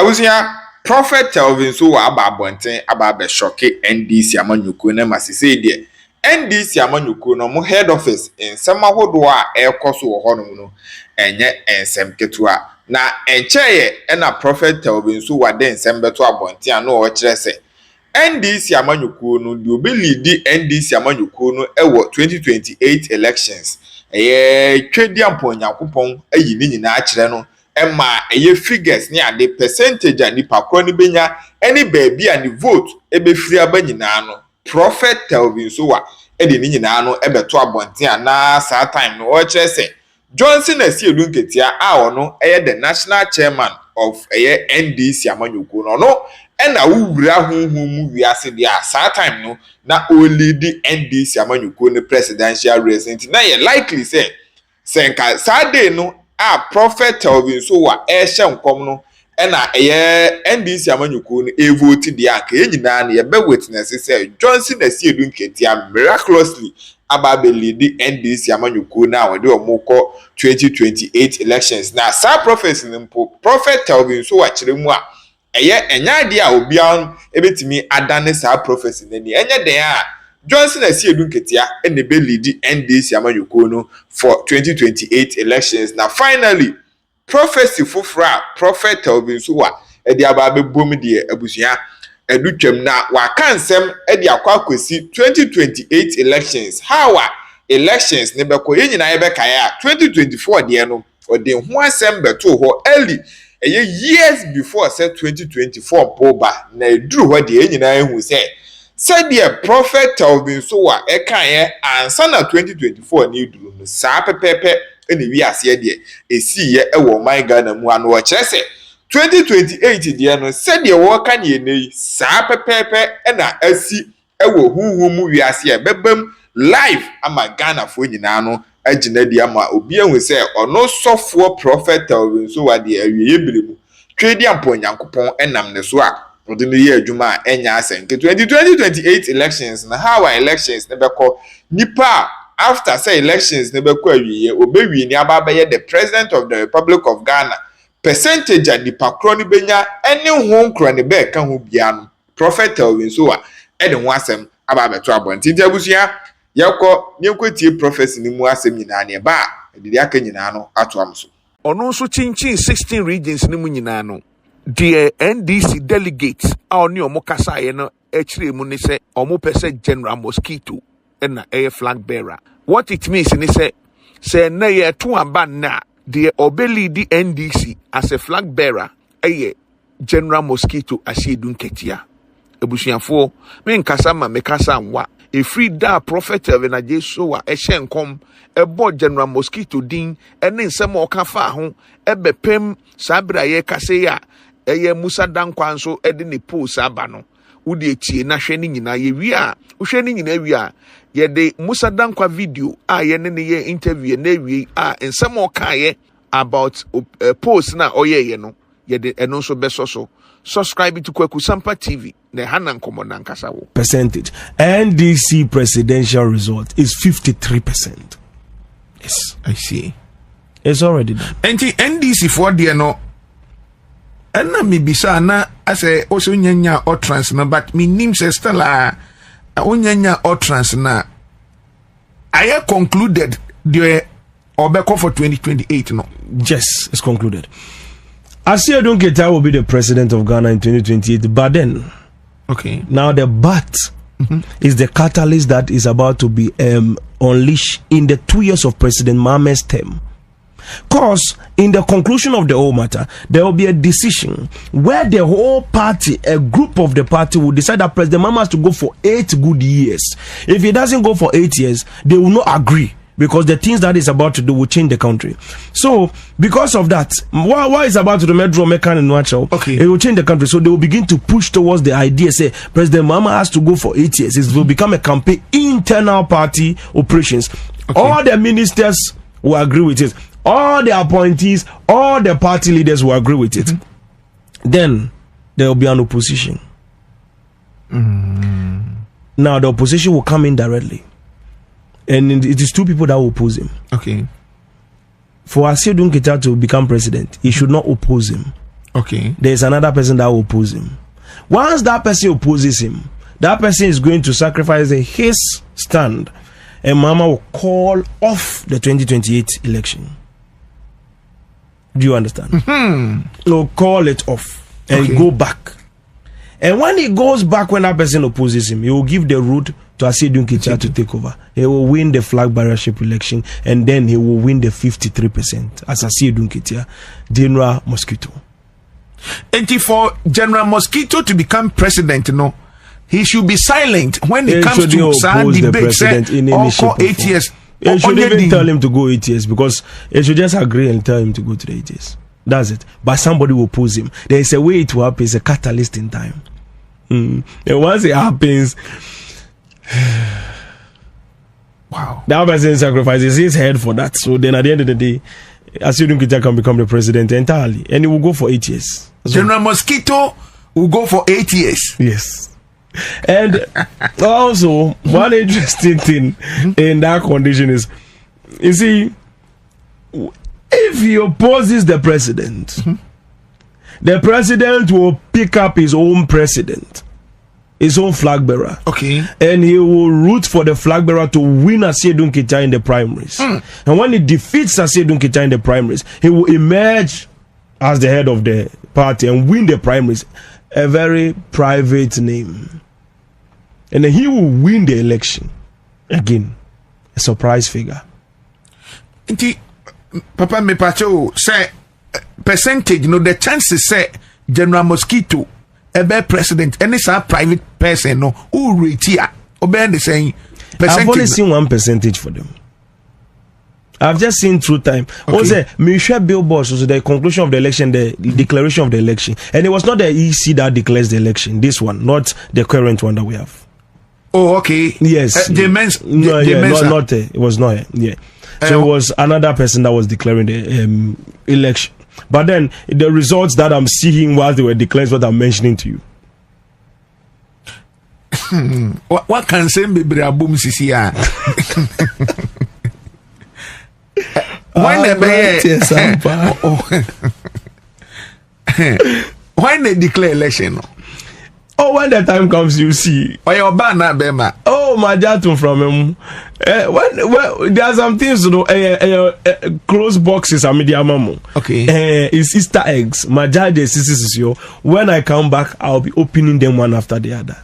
Abusia Prophet Telvin Sowa aba bonten aba be shocke NDC amanyuku na masise de NDC amanyuku no mo head office ensem ahodo a ekoso wo hono no enye ensem ketua na encheye na Prophet Telvin Sowa de ensem beto abonten ano o kire se NDC amanyuku no de obelidi NDC amanyuku no ewo 2028 elections twedi ampon yakopon ayi ni nyina akire no Emma eye figures ni ade percentage ani pakro ni benya any baby and vote ebe free abanyina no Prophet Telvin Sowa ede ni nyina no ebeto abonten ana sa time no o kire se Johnson Asiedu Nketia a ono eye the national chairman of eye NDC amanyuku no ena wuwura honhom mu wiase dia sa time no na o lead NDC amanyuku ne presidential race nti na ye likely say senka Saturday no a Prophet Telvin Sowa ehye nkom no ena NDC amanyuku no vote dia ka enyina na ye be witness say Johnson Asiedu Nketia miraculously ababe lead NDC amanyuku na wode omukọ 2028 elections na sa prophecy nimpo Prophet Telvin Sowa kiremu a enya dia obian ebetimi adane sa prophecy nani enya den a Johnson Asiedu Nketia ene be lead NDC amanyuku no for 2028 elections na finally prophecy fufra Prophet Telvin Sowa edi ababe bom de abusua edutwam na wakansem edi akwakwesi 2028 elections how elections ne beko yenyina yebeka ya 2024 de no ode ho asem beto ho early years before say 2024 poba na eduru ho de yenyina ehu say the Prophet Telvin Sowa eka ye ansa na 2024 ni duru no sa pepepe ene wi ase de esi ye ewo my Ghana mu ano o kire se 2028 de no said the wo ka ne nei sa pepepe ena asi ewo huhum mu wi ase bebam live ama Ghana fo nyina no agina di ama obi ehu se ono sofo Prophet Telvin Sowa de awie biremu twedi ampon yankopon enam ne so a ode ne ye adwuma enya asen ke 2028 elections na how elections ne beko nipa after say elections ne beko awie obewie ni ababaye the president of the Republic of Ghana percentage and the pakroni benya any home kroni be ka ho bia no Prophet Telvin Sowa ede ho asem ababeto abonti abusia yakọ nyenkwetie prophecy ni mu asem nyina ne ba edidi aka nyina no ato amso ono nso chinchin 16 regions ni mu nyina no the NDC delegates a oni omo kasa ye no ekire mu ni se omo pese General Mosquito na flag bearer what it means ni se na ye to aba na the obeli the NDC as a flag bearer General Mosquito Asiedu Nketia ebusuafo me nkasa ma me kasa nwa efri da Prophet Telvin Sowa ehye nkom ebo General Mosquito din ene nsem oka fa ho ebepem sabra ye kase ya eye Musa Dankwa nso ede ne post aba no wudi etie na hwe ni nyina ye wi a hwe ni nyina wi a ye de Musa Dankwa video a ye ne ye interview na wi a nsem oka ye about post na oye no ye de eno nso beso so subscribe to Kwaku Sampa TV ne hanan komo nankasa wo percentage NDC presidential result is 53%. Yes, I see. It's already done. NDC for the no enna mi bisa na ase oso nyanya utterance no but me nim se stella onyanya utterance na I concluded the obeko for 2028 no. Yes, it's concluded. Asiedu Nketia will be the president of Ghana in 2028, but then, okay. Now the but is the catalyst that is about to be unleashed in the 2 years of President Mahamad's term. Because in the conclusion of the whole matter, there will be a decision where the whole party, a group of the party, will decide that President Mahama has to go for 8 good years. If he doesn't go for 8 years, they will not agree. Because the things that is about to do will change the country. So, because of that, what is about to do Medro Mekan and Nwachao, okay, it will change the country. So they will begin to push towards the idea, say, President Mahama has to go for 8 years. It will become a campaign, internal party operations. Okay. All the ministers will agree with it. All the appointees, all the party leaders will agree with it. Then, there will be an opposition. Now, the opposition will come in directly. And it is 2 people that will oppose him. Okay. For Asiedu Nketia to become president, he should not oppose him. Okay. There's another person that will oppose him. Once that person opposes him, that person is going to sacrifice his stand, and Mama will call off the 2028 election. Do you understand? He'll call it off and go back. And when he goes back, when that person opposes him, he will give the route to Asiedu Nketia to take over. He will win the flag bearership election, and then he will win the 53% as Asiedu Nketia, General Mosquito. And for General Mosquito to become president, he should be silent when it comes to sad debates. Or 8 years. You should even tell him to go 8 years, because you should just agree and tell him to go to the 8 years. That's it. But somebody will oppose him. There is a way it will happen. It's a catalyst in time. And once it happens, wow, that person sacrifices his head for that. So then at the end of the day, Asiedu Nketia can become the president entirely, and he will go for 8 years. General Mosquito will go for 8 years. Yes. And also, one interesting thing in that condition is, you see, if he opposes the president, the president will pick up his own president, his own flag bearer. Okay. And he will root for the flag bearer to win Asiedu Nketia in the primaries. And when he defeats Asiedu Nketia in the primaries, he will emerge as the head of the party and win the primaries. A very private name. And then he will win the election. Again, a surprise figure. Papa me pacho say percentage, the chances say General Mosquito ebe president, any private person who rate here, obey saying percentage. I've only seen 1% for them. I've just seen through time. Also, Michelle billboards was the conclusion of the election, the declaration of the election, and it was not the EC that declares the election. This one, not the current one that we have. Oh, okay. Yes. Not it was not. Yeah. So it was another person that was declaring the election. But then the results that I'm seeing while they were declaring is what I'm mentioning to you. What can say me boom sisi? Why they declare election? Oh, when the time comes, you see. Or your banner, Bema. Oh, my dad from him. When there are some things, close boxes. I mean, okay. It's Easter eggs. My dad is yo. When I come back, I'll be opening them one after the other.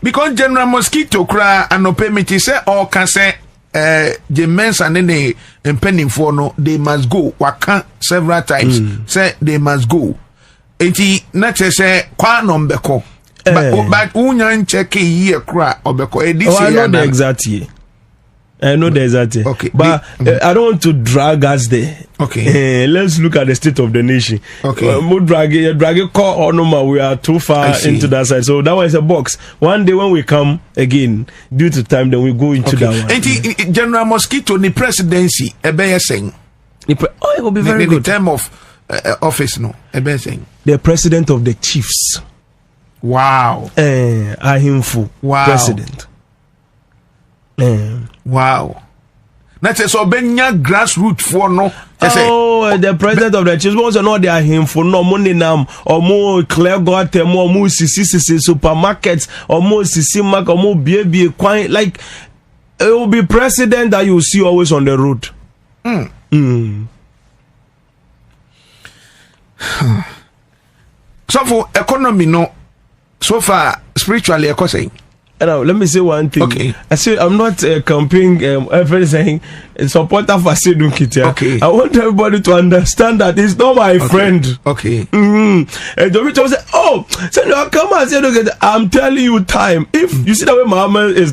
Because General Mosquito cry and no payment, say or can say. The men's and then they impending for no, they must go. Waka several times say they must go. Eti not say kwa no mbeko. But unyan check year cry obeko. I know the exact year. I know the exact year. Okay. But I don't want to drag us there. Okay. Let's look at the state of the nation. Okay. Drag it call or no, we are too far into that side. So that one is a box. One day when we come again, due to time, then we go into that one. And General Mosquito, the presidency, saying. It will be very good. The term of office, no. Saying. The president of the chiefs. Wow. Ahimfu. Wow. President. Wow. That's so benya grassroots for no. Oh, the president of the chiefs was not there him for no money now or more clear got more sisi supermarkets or more sisi mark or more baby quite like it will be president that you see always on the road. So for economy no so far spiritually I saying. Now, let me say one thing. Okay. I said I'm not campaigning saying a supporter for Asiedu Nketia. Okay. I want everybody to understand that he's not my friend. Okay. And Jovicho say, "Oh, so now come and say, I'm telling you, time. If you see the way Muhammad's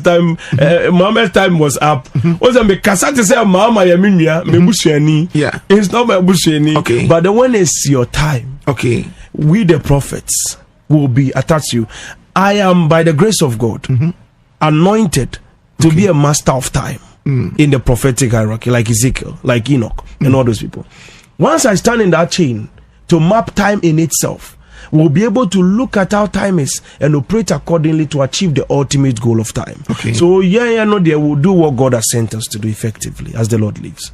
time was up, also me kasati say Mama yaminya me busheni. Yeah. It's not my busheni. Okay. But then when it's your time, okay, we the prophets will be attached to you. I am, by the grace of God, anointed to be a master of time in the prophetic hierarchy, like Ezekiel, like Enoch, and all those people. Once I stand in that chain to map time in itself, we'll be able to look at how time is and operate accordingly to achieve the ultimate goal of time. Okay. So, they will do what God has sent us to do effectively as the Lord lives.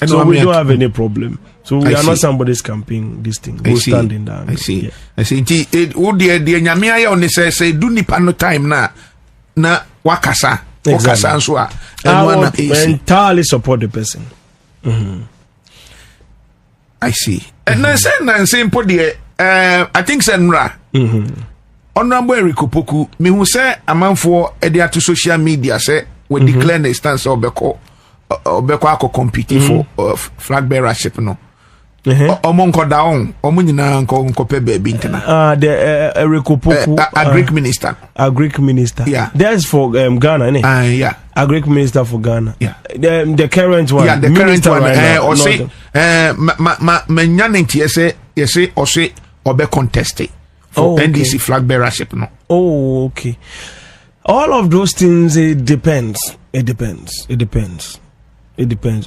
So we don't have any problem. So we are not somebody's campaign this thing. We're standing down. I see. I see. Would the Nyamia on say do nipa no time na wakasa. Exactly. I would entirely support the person. I see. And then say I think Senra. Honorable Erikopoku, me who say a man for edia to social media say we declare the stance of Beko compete for flag bearership no. Omonko daon, omunina nko pe baby internal. The Erikopoku, a Greek minister. A Greek minister. Yeah. That's for Ghana, innit? Yeah. A Greek minister for Ghana. Yeah. The current one. Yeah, the current one. Or say, yes, or say, obe contested for NDC flag bearership no. Oh, okay. All of those things, it depends.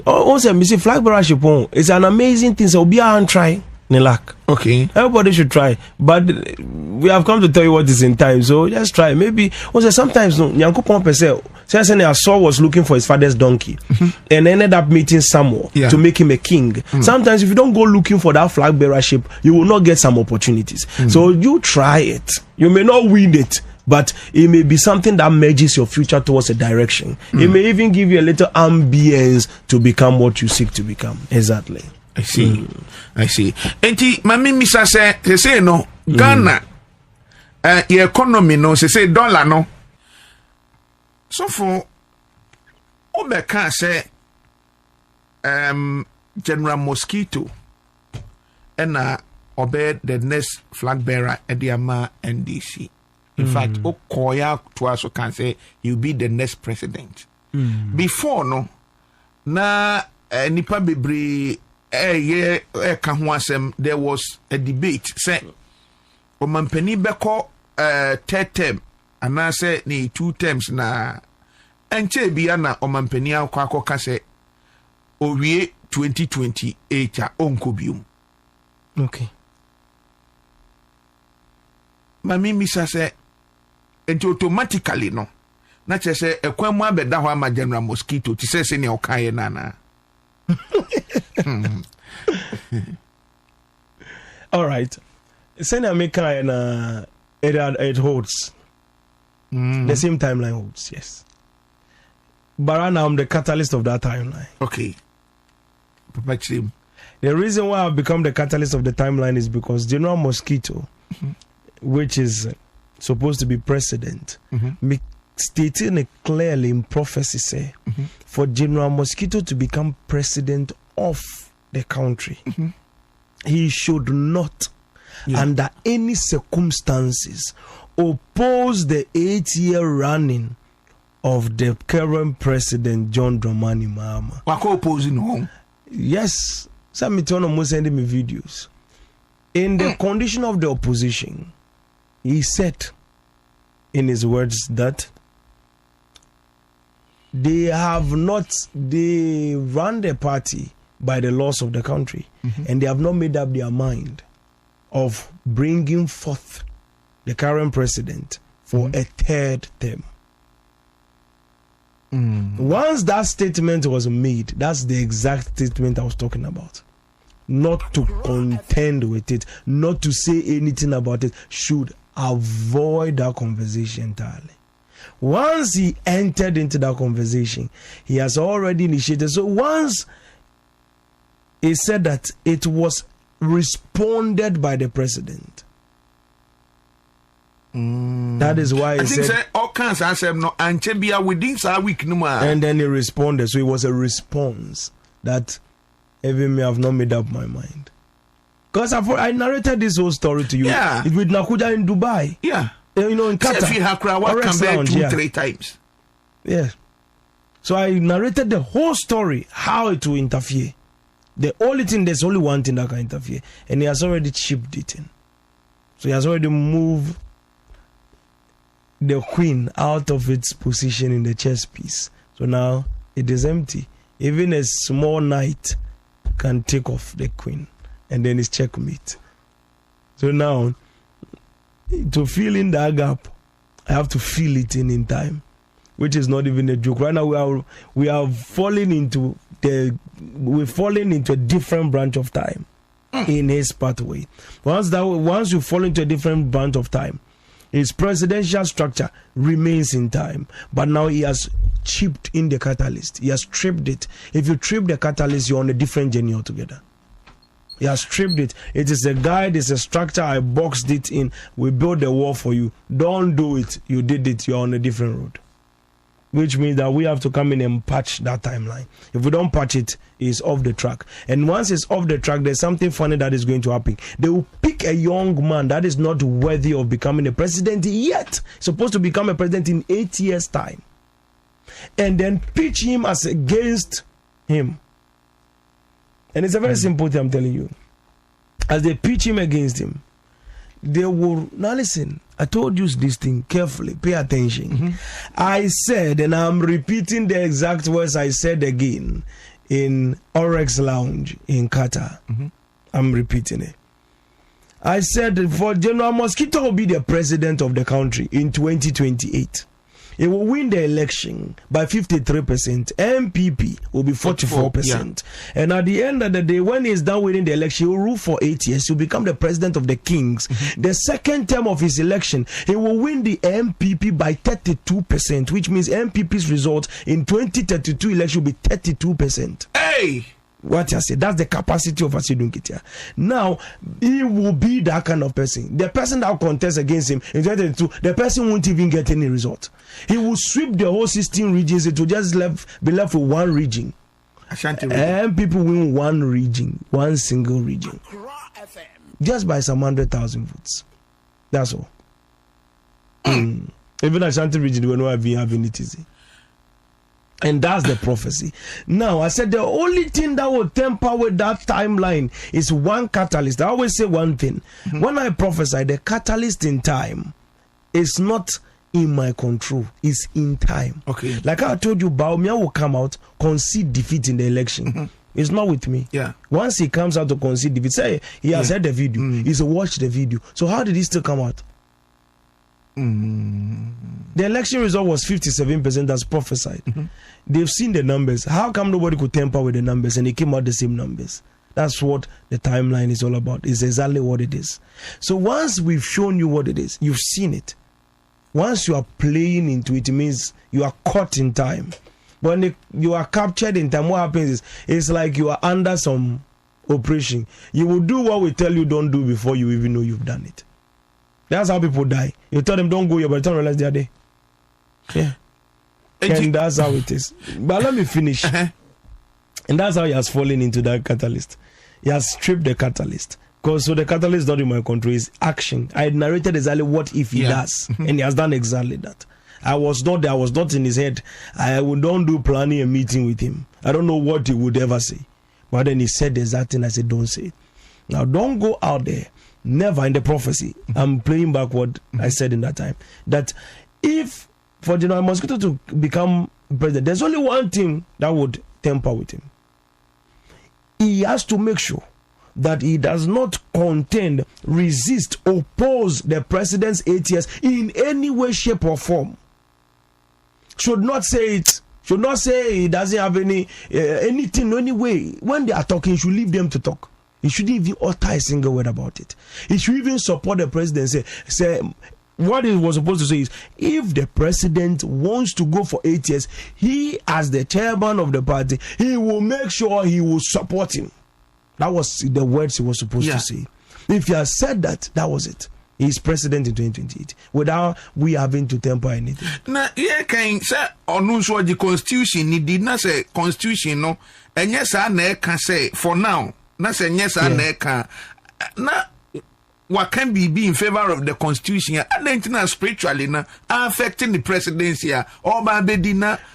Also, me see flag bearership, it's an amazing thing. So be and try. Okay. Everybody should try, but we have come to tell you what is in time. So just try. Maybe also sometimes no. Nyankopon per se. Sowa was looking for his father's donkey, and ended up meeting Samuel to make him a king. Sometimes if you don't go looking for that flag bearership, you will not get some opportunities. So you try it. You may not win it, but it may be something that merges your future towards a direction. It may even give you a little ambience to become what you seek to become. Exactly. I see. I see. Enti mami misa say no Ghana your economy no say dollar no. So for Obeka say General Mosquito and obey the next flag bearer at the Ama NDC. In fact, Okoya to us can say he'll be the next president. Before no na nipa bebre there was a debate say omampani beko third term and I say ni 2 terms na enche bia na omampani akwa ka say owie 2028 a onkobium. Okay. Mami misa say enti automatically no na che say ekwan mu abeda ho ama General Mosquito ti say ne okaye na all right. Send America and it holds. The same timeline holds, yes. But right now I'm the catalyst of that timeline. Okay. The reason why I've become the catalyst of the timeline is because General Mosquito, which is supposed to be president, stating it clearly in prophecy, say, for General Mosquito to become president of the country, he should not, under any circumstances, oppose the 8-year running of the current president, John Dramani Mahama. Wako opposing home? Yes. Some sending me videos. In the condition of the opposition, he said in his words that they run the party by the laws of the country, and they have not made up their mind of bringing forth the current president for a 3rd term. Once that statement was made, that's the exact statement I was talking about. Not to contend with it, not to say anything about it, should avoid that conversation entirely. Once he entered into that conversation, he has already initiated. So once he said that it was responded by the president, that is why he said all kinds of no and within a week no more. And then he responded. So it was a response that even me have not made up my mind. Because I narrated this whole story to you. Yeah. It with Nakuja in Dubai. Yeah. You know, in Qatar. What come back 2-3 times. Yeah. So I narrated the whole story, how it will interfere. The only thing, there's only one thing that can interfere. And he has already chipped it in. So he has already moved the queen out of its position in the chess piece. So now it is empty. Even a small knight can take off the queen, and then it's checkmate. So now, to fill in that gap, I have to fill it in time. which is not even a joke. Right now we are falling into a different branch of time in his pathway. Once you fall into a different branch of time, his presidential structure remains in time, but now he has chipped in the catalyst. He has stripped it. If you trip the catalyst, you're on a different journey altogether. He has stripped it. It is a guide, it's a structure. I boxed it in. We built the wall for you. Don't do it. You did it. You're on a different road. Which means that we have to come in and patch that timeline. If we don't patch it, it's off the track. And once it's off the track, there's something funny that is going to happen. They will pick a young man that is not worthy of becoming a president yet. Supposed to become a president in 8 years' time. And then pitch him as against him. And it's a very simple thing, I'm telling you. As they pitch him against him, they will. Now listen, I told you this thing carefully. Pay attention. I said, and I'm repeating the exact words I said again in Orex Lounge in Qatar. I'm repeating it. I said, for General Mosquito will be the president of the country in 2028. He will win the election by 53%. MPP will be 44%. And at the end of the day, when he's done winning the election, he will rule for 8 years. He will become the president of the kings. The second term of his election, he will win the MPP by 32%, which means MPP's result in 2032 election will be 32%. Hey! What I say, that's the capacity of Asidun Kitia. Now, he will be that kind of person. The person that will contest against him in 2022, the person won't even get any result. He will sweep the whole 16 regions. It will just be left with one region. Ashanti region. And people win one region, one single region. Just by some 100,000 votes. That's all. Even Ashanti region, we don't even have it easy. And that's the prophecy. Now, I said the only thing that will temper with that timeline is one catalyst. I always say one thing. When I prophesy, the catalyst in time is not in my control. It's in time. Okay. Like I told you, Baumia will come out, concede defeat in the election. It's not with me. Yeah. Once he comes out to concede defeat, say he has heard the video. He's watched the video. So how did he still come out? The election result was 57% as prophesied. They've seen the numbers. How come nobody could tamper with the numbers and it came out the same numbers? That's what the timeline is all about. It's exactly what it is. So once we've shown you what it is, you've seen it. Once you are playing into it, it means you are caught in time. When you are captured in time, what happens is it's like you are under some operation. You will do what we tell you don't do before you even know you've done it. That's how people die. You tell them don't go here, but they don't realize they are there. Yeah. And that's how it is. But let me finish. And that's how he has fallen into that catalyst. He has stripped the catalyst. Because so the catalyst is not in my control, it's action. I narrated exactly what if he does. And he has done exactly that. I was not there, I was not in his head. I would don't do planning a meeting with him. I don't know what he would ever say. But then he said the exact thing. I said, don't say it. Now don't go out there. Never in the prophecy. I'm playing back what I said in that time. That if for General Mosquito to become president, there's only one thing that would temper with him. He has to make sure that he does not contend, resist, oppose the president's 8 years in any way, shape, or form. Should not say it. Should not say he doesn't have anything, any way. When they are talking, you should leave them to talk. He shouldn't even utter a single word about it. He should even support the president. Say what he was supposed to say is, if the president wants to go for 8 years, he as the chairman of the party, he will make sure he will support him. That was the words he was supposed to say. If he has said that, that was it. He's president in 2028 without we having to temper anything. Now, yeah, can say on so the constitution, he did not say constitution, no, and yes, I can say for now. Na say yes and can na what can be in favor of the constitution and spiritually na affecting the presidency or by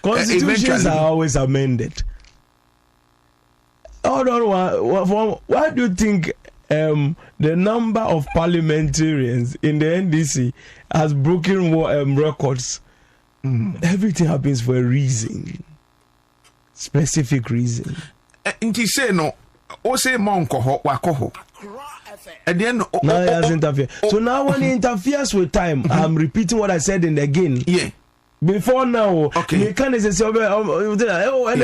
constitutions are always amended. Hold on, why do you think the number of parliamentarians in the NDC has broken records? Everything happens for a reason, specific reason. And he say no. O say monko wakoho. And then now he has interfered. So now when he interferes with time, I'm repeating what I said in the again. Yeah. Before now, okay. You can't say, oh, and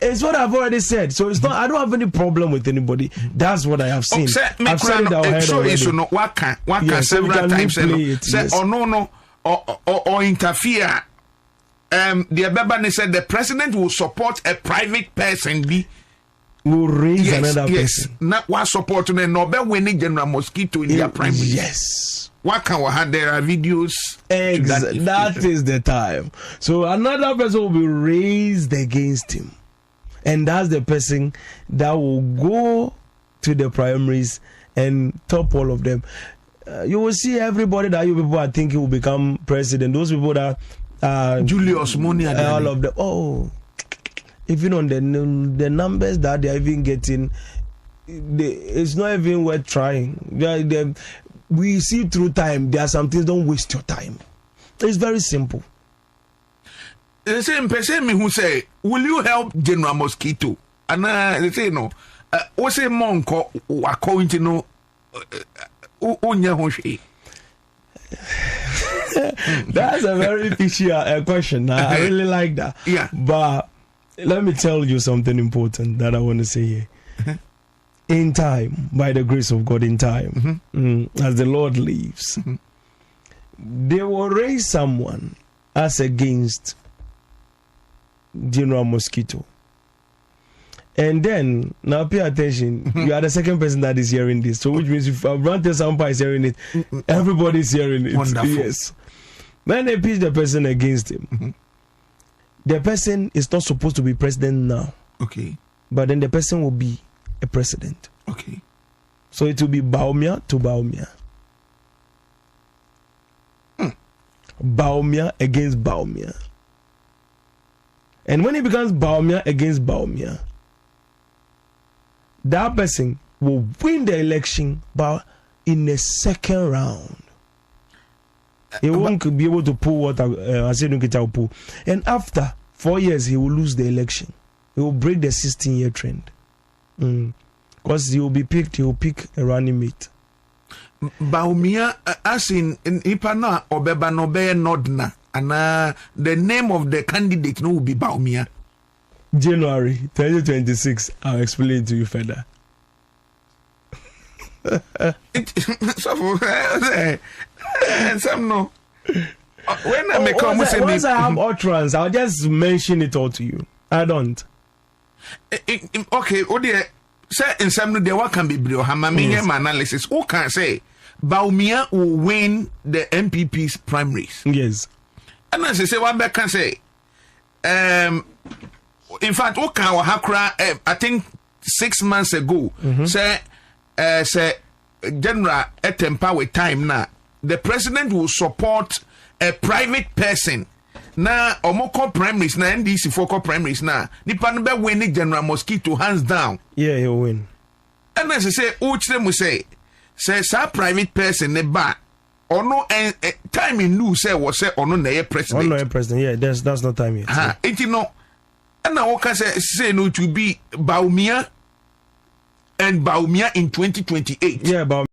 it's what I've already said. So it's not. I don't have any problem with anybody. That's what I have seen. I've said it out already. So no, what can several times say, or no, or interfere. The Abeba said the president will support a private person. Will raise another person. Not what support and no be winning General Mosquito in their primary. Yes. What can we have? There are videos. That is the time. So another person will be raised against him, and that's the person that will go to the primaries and top all of them. You will see everybody that you people are thinking will become president. Those people that Julius Money and all of them. Oh, even on the numbers that they are even getting, it's not even worth trying. We see through time. There are some things. Don't waste your time. It's very simple. The same person who say, "Will you help General Mosquito?" And they say no. What say Monko? According to no. That's a very fishy question. I really like that. Yeah. But let me tell you something important that I want to say here. In time, by the grace of God, in time, as the Lord lives, they will raise someone as against General Mosquito. And then, now pay attention, you are the second person that is hearing this. So, which means if Abrante Sampa is hearing it, everybody is hearing it. Wonderful. Yes. When they pitch the person against him, the person is not supposed to be president now. Okay. But then the person will be a president. Okay. So it will be Baumia to Baumia. Baumia against Baumia. And when it becomes Baumia against Baumia, that person will win the election, but in the second round. He won't be able to pull what I said will pull. And after 4 years, he will lose the election. He will break the 16-year trend. Because he will pick a running mate. Baumia, as in Ipana or Beba Nobe Nodna, and the name of the candidate will be Baumia. January 2026. I'll explain it to you further. Some no. When I make once I have utterance, I'll just mention it all to you. I don't. Okay, oh dear. Say in some day what can be brio hamaming analysis. Who can say Baumia will win the MPP's primaries? Yes. And as I say, what back can say, in fact, Oka Hakra, I think 6 months ago, say General Etempa with time now, the president will support a private person. Na omoko primaries na NDC for primaries na nipa no be win General Mosquito hands down. Yeah, he'll win. And as I say, uche mu say sa private person ne ba ono time in new say was say ono na president. Ono president, yeah, that's not time yet. Ha, it no. And now what can say no to be Baumia and Baumia in 2028. Yeah, Baumia.